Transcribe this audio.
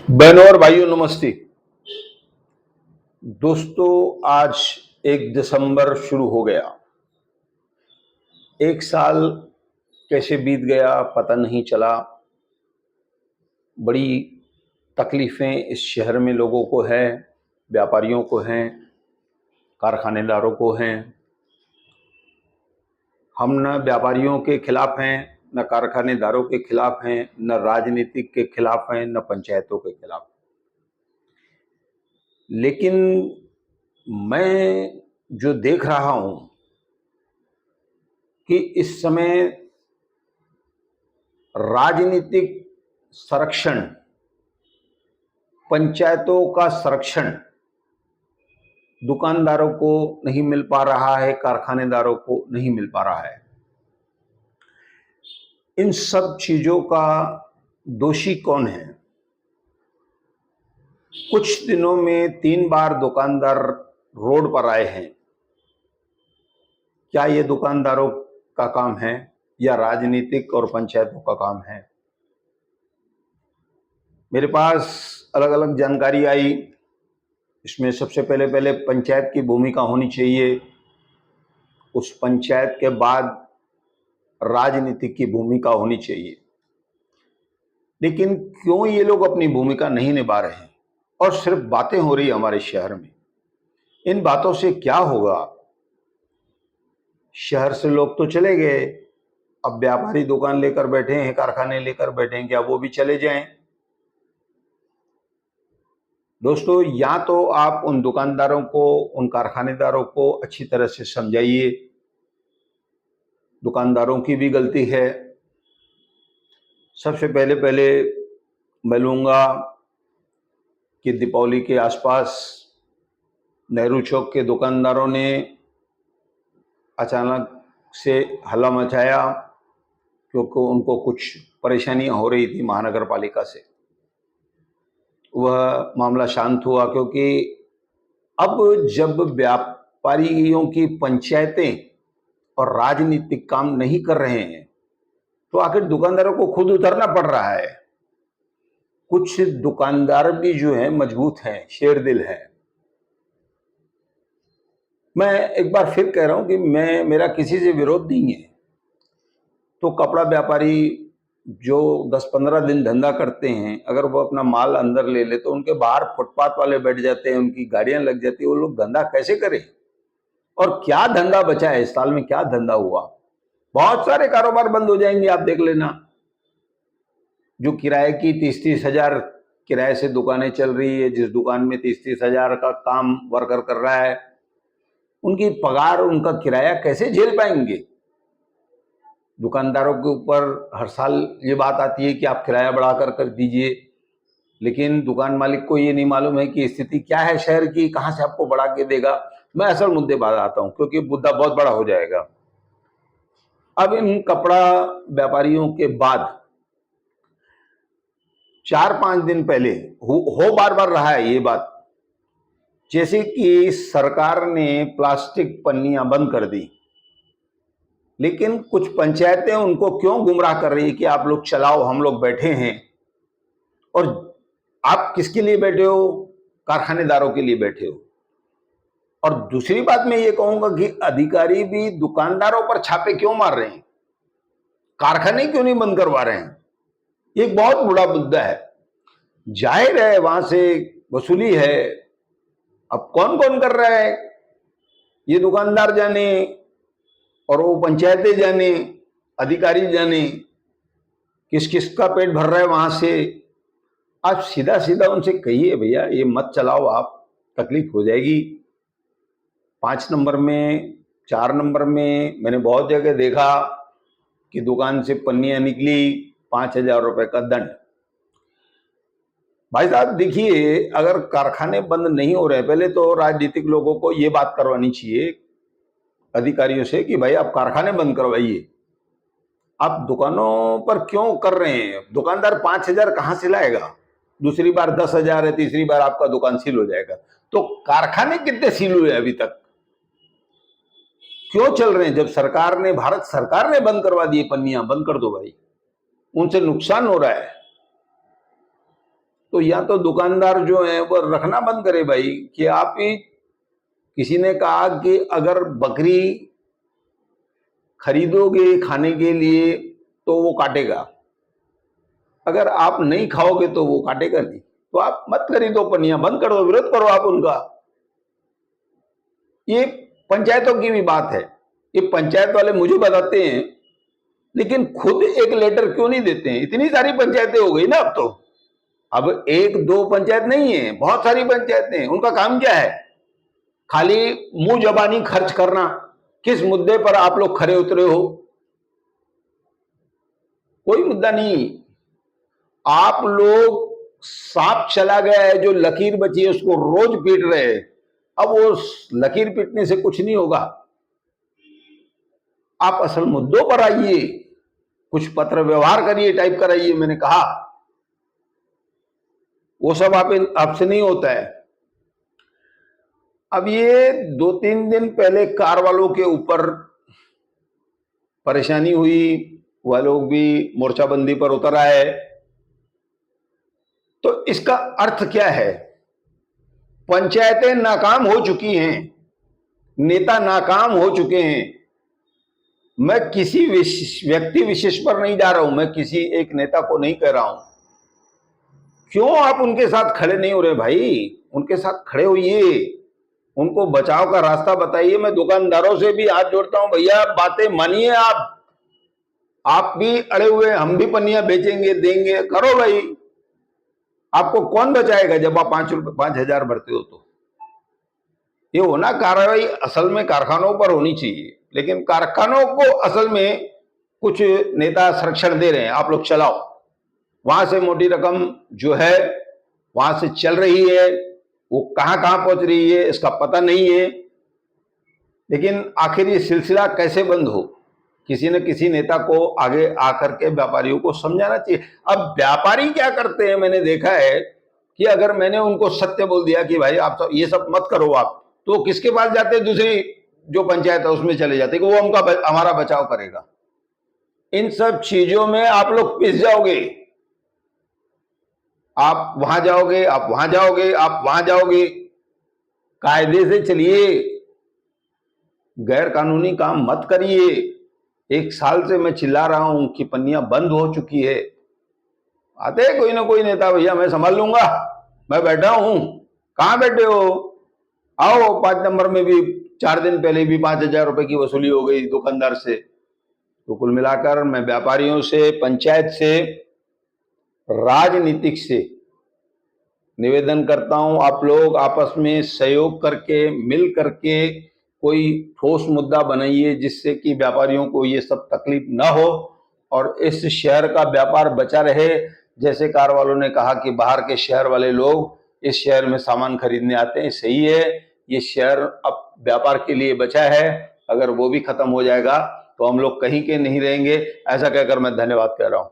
बहनों और भाइयों नमस्ते। दोस्तों, आज 1 दिसंबर शुरू हो गया। एक साल कैसे बीत गया पता नहीं चला। बड़ी तकलीफें इस शहर में लोगों को हैं, व्यापारियों को हैं, कारखानेदारों को हैं। हम न व्यापारियों के खिलाफ हैं, न कारखानेदारों के खिलाफ हैं, न राजनीतिक के खिलाफ हैं, न पंचायतों के खिलाफ। लेकिन मैं जो देख रहा हूं कि इस समय राजनीतिक संरक्षण, पंचायतों का संरक्षण दुकानदारों को नहीं मिल पा रहा है, कारखानेदारों को नहीं मिल पा रहा है। इन सब चीजों का दोषी कौन है? कुछ दिनों में 3 बार दुकानदार रोड पर आए हैं। क्या ये दुकानदारों का काम है या राजनीतिक और पंचायतों का काम है? मेरे पास अलग अलग जानकारी आई। इसमें सबसे पहले पंचायत की भूमिका होनी चाहिए, उस पंचायत के बाद राजनीतिक की भूमिका होनी चाहिए। लेकिन क्यों ये लोग अपनी भूमिका नहीं निभा रहे हैं और सिर्फ बातें हो रही है हमारे शहर में? इन बातों से क्या होगा? शहर से लोग तो चले गए, अब व्यापारी दुकान लेकर बैठे हैं, कारखाने लेकर बैठे हैं, क्या वो भी चले जाएं? दोस्तों, या तो आप उन दुकानदारों को, उन कारखानेदारों को अच्छी तरह से समझाइए, दुकानदारों की भी गलती है। सबसे पहले मैं लूँगा कि दीपावली के आसपास नेहरू चौक के दुकानदारों ने अचानक से हल्ला मचाया क्योंकि उनको कुछ परेशानियां हो रही थी महानगर पालिका से। वह मामला शांत हुआ क्योंकि अब जब व्यापारियों की पंचायतें और राजनीतिक काम नहीं कर रहे हैं तो आखिर दुकानदारों को खुद उतरना पड़ रहा है। कुछ दुकानदार भी जो है मजबूत हैं, शेर दिल हैं। मैं एक बार फिर कह रहा हूं कि मेरा किसी से विरोध नहीं है। तो कपड़ा व्यापारी जो 10-15 दिन धंधा करते हैं, अगर वो अपना माल अंदर ले ले तो उनके बाहर फुटपाथ वाले बैठ जाते हैं, उनकी गाड़ियां लग जाती है, वो लोग धंधा कैसे करें? और क्या धंधा बचा है? इस साल में क्या धंधा हुआ? बहुत सारे कारोबार बंद हो जाएंगे, आप देख लेना। जो किराए की 30-30 हजार किराए से दुकानें चल रही है, जिस दुकान में 30-30 हजार का काम वर्कर कर रहा है, उनकी पगार, उनका किराया कैसे झेल पाएंगे? दुकानदारों के ऊपर हर साल ये बात आती है कि आप किराया बढ़ाकर कर दीजिए, लेकिन दुकान मालिक को ये नहीं मालूम है कि स्थिति क्या है शहर की, कहां से आपको बढ़ा के देगा। मैं असल मुद्दे पर आता हूं क्योंकि मुद्दा बहुत बड़ा हो जाएगा। अब इन कपड़ा व्यापारियों के बाद 4-5 दिन पहले हो बार बार रहा है ये बात, जैसे कि सरकार ने प्लास्टिक पन्नियां बंद कर दी, लेकिन कुछ पंचायतें उनको क्यों गुमराह कर रही है कि आप लोग चलाओ, हम लोग बैठे हैं। और आप किसके लिए बैठे हो? कारखानेदारों के लिए बैठे हो। और दूसरी बात मैं ये कहूंगा कि अधिकारी भी दुकानदारों पर छापे क्यों मार रहे हैं, कारखाने क्यों नहीं बंद करवा रहे हैं? एक बहुत बड़ा मुद्दा है। जाहिर है वहां से वसूली है, अब कौन कौन कर रहा है ये दुकानदार जाने और वो पंचायतें जाने, अधिकारी जाने, किस किस का पेट भर रहा है वहां से। आप सीधा सीधा उनसे कहिए, भैया ये मत चलाओ, आप तकलीफ हो जाएगी। 5 नंबर में, 4 नंबर में मैंने बहुत जगह देखा कि दुकान से पन्नियां निकली, 5,000 रुपए का दंड। भाई साहब देखिए, अगर कारखाने बंद नहीं हो रहे, पहले तो राजनीतिक लोगों को ये बात करवानी चाहिए अधिकारियों से कि भाई आप कारखाने बंद करवाइए, आप दुकानों पर क्यों कर रहे हैं? दुकानदार 5,000 कहां से लाएगा? दूसरी बार 10,000 है, तीसरी बार आपका दुकान सील हो जाएगा। तो कारखाने कितने सील हुए अभी तक? क्यों चल रहे हैं? जब सरकार ने, भारत सरकार ने बंद करवा दिए पन्नियां, बंद कर दो भाई, उनसे नुकसान हो रहा है। तो या तो दुकानदार जो है वो रखना बंद करे भाई, कि आप ही किसी ने कहा कि अगर बकरी खरीदोगे खाने के लिए तो वो काटेगा, अगर आप नहीं खाओगे तो वो काटेगा नहीं। तो आप मत खरीदो पन्नियां, बंद कर दो, विरोध करो आप उनका। ये पंचायतों की भी बात है, ये पंचायत वाले मुझे बताते हैं, लेकिन खुद एक लेटर क्यों नहीं देते हैं? इतनी सारी पंचायतें हो गई ना अब तो, अब एक दो पंचायत नहीं है, बहुत सारी पंचायतें हैं। उनका काम क्या है? खाली मुंह जबानी खर्च करना। किस मुद्दे पर आप लोग खरे उतरे हो? कोई मुद्दा नहीं। आप लोग सांप चला गया है, जो लकीर बची है उसको रोज पीट रहे हैं। अब वो लकीर पीटने से कुछ नहीं होगा। आप असल मुद्दों पर आइए, कुछ पत्र व्यवहार करिए, टाइप कराइए। मैंने कहा वो सब आपसे नहीं होता है। अब ये 2-3 दिन पहले कार वालों के ऊपर परेशानी हुई, वह लोग भी मोर्चाबंदी पर उतर आए। तो इसका अर्थ क्या है? पंचायतें नाकाम हो चुकी हैं, नेता नाकाम हो चुके हैं। मैं किसी व्यक्ति विशेष पर नहीं जा रहा हूं, मैं किसी एक नेता को नहीं कह रहा हूं। क्यों आप उनके साथ खड़े नहीं हो रहे भाई? उनके साथ खड़े होइए, उनको बचाव का रास्ता बताइए। मैं दुकानदारों से भी हाथ जोड़ता हूं, भैया बातें मानिए। आप भी अड़े हुए, हम भी पन्नियां बेचेंगे, देंगे, करो भाई। आपको कौन बचाएगा जब आप 5,000 भरते हो? तो ये होना कार्रवाई असल में कारखानों पर होनी चाहिए, लेकिन कारखानों को असल में कुछ नेता संरक्षण दे रहे हैं, आप लोग चलाओ। वहां से मोटी रकम जो है वहां से चल रही है, वो कहां कहां पहुंच रही है इसका पता नहीं है। लेकिन आखिर ये सिलसिला कैसे बंद हो? किसी न किसी नेता को आगे आकर के व्यापारियों को समझाना चाहिए। अब व्यापारी क्या करते हैं, मैंने देखा है कि अगर मैंने उनको सत्य बोल दिया कि भाई आप ये सब मत करो आप, तो किसके पास जाते? दूसरी जो पंचायत है उसमें चले जाते कि वो हमारा बचाव करेगा। इन सब चीजों में आप लोग पिस जाओगे। आप वहां जाओगे, आप वहां जाओगे, आप वहां जाओगे। कायदे से चलिए, गैर कानूनी काम मत करिए। 1 साल से मैं चिल्ला रहा हूं कि पन्नियां बंद हो चुकी है। आते कोई ना कोई नेता, भैया मैं संभाल लूंगा, मैं बैठा हूं। कहां बैठे हो? आओ, 5 नंबर में भी 4 दिन पहले भी 5,000 रुपए की वसूली हो गई दुकानदार से। तो कुल मिलाकर मैं व्यापारियों से, पंचायत से, राजनीतिक से निवेदन करता हूं, आप लोग आपस में सहयोग करके, मिल करके कोई ठोस मुद्दा बनाइए जिससे कि व्यापारियों को ये सब तकलीफ ना हो और इस शहर का व्यापार बचा रहे। जैसे कार वालों ने कहा कि बाहर के शहर वाले लोग इस शहर में सामान खरीदने आते हैं, सही है। ये शहर अब व्यापार के लिए बचा है, अगर वो भी खत्म हो जाएगा तो हम लोग कहीं के नहीं रहेंगे। ऐसा कहकर मैं धन्यवाद कह रहा हूं।